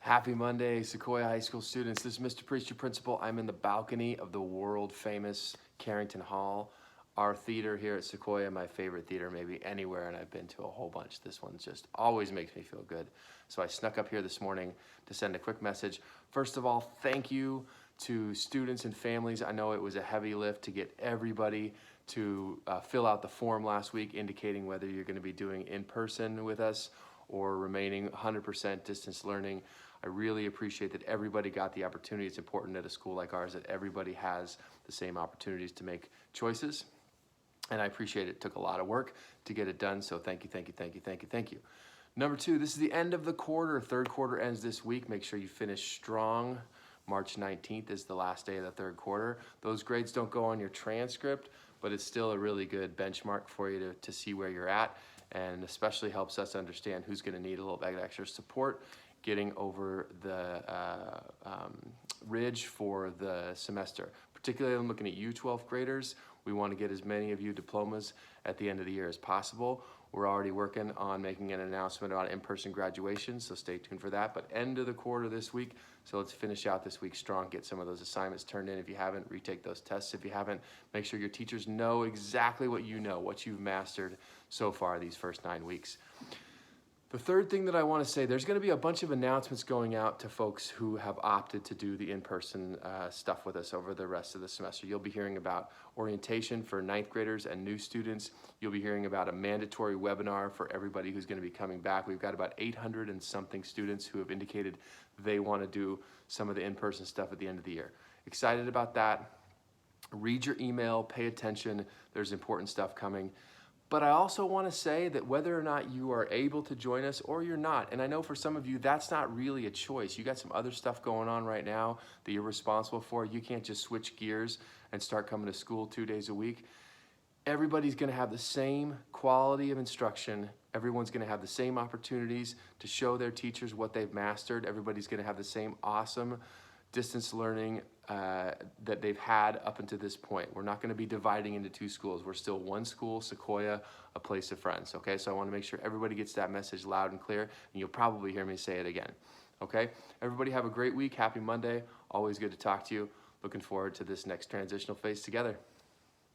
Happy Monday, Sequoia High School students. This is Mr. Priest, your principal. I'm in the balcony of the world famous Carrington Hall. Our theater here at Sequoia, my favorite theater maybe anywhere, and I've been to a whole bunch. This one just always makes me feel good. So I snuck up here this morning to send a quick message. First of all, thank you to students and families. I know it was a heavy lift to get everybody to fill out the form last week indicating whether you're going to be doing in person with us or remaining 100% distance learning. I really appreciate that everybody got the opportunity. It's important at a school like ours that everybody has the same opportunities to make choices. And I appreciate it took a lot of work to get it done. So thank you, thank you, thank you, thank you, thank you. Number two, this is the end of the quarter. Third quarter ends this week. Make sure you finish strong. March 19th is the last day of the third quarter. Those grades don't go on your transcript, but it's still a really good benchmark for you to see where you're at, and especially helps us understand who's going to need a little bit extra support getting over the ridge for the semester. Particularly I'm looking at you 12th graders. We want to get as many of you diplomas at the end of the year as possible. We're already working on making an announcement about in-person graduation, so stay tuned for that. But end of the quarter this week, so let's finish out this week strong, get some of those assignments turned in. If you haven't, retake those tests. If you haven't, make sure your teachers know exactly what you know, what you've mastered so far these first 9 weeks. The third thing that I want to say, there's going to be a bunch of announcements going out to folks who have opted to do the in-person stuff with us over the rest of the semester. You'll be hearing about orientation for 9th graders and new students. You'll be hearing about a mandatory webinar for everybody who's going to be coming back. We've got about 800 and something students who have indicated they want to do some of the in-person stuff at the end of the year. Excited about that. Read your email, pay attention. There's important stuff coming. But I also want to say that whether or not you are able to join us or you're not, and I know for some of you that's not really a choice. You got some other stuff going on right now that you're responsible for. You can't just switch gears and start coming to school 2 days a week. Everybody's going to have the same quality of instruction. Everyone's going to have the same opportunities to show their teachers what they've mastered. Everybody's going to have the same awesome distance learning that they've had up until this point. We're not going to be dividing into two schools. We're still one school, Sequoia, a place of friends. Okay, so I want to make sure everybody gets that message loud and clear, and you'll probably hear me say it again. Okay, everybody have a great week. Happy Monday. Always good to talk to you. Looking forward to this next transitional phase together.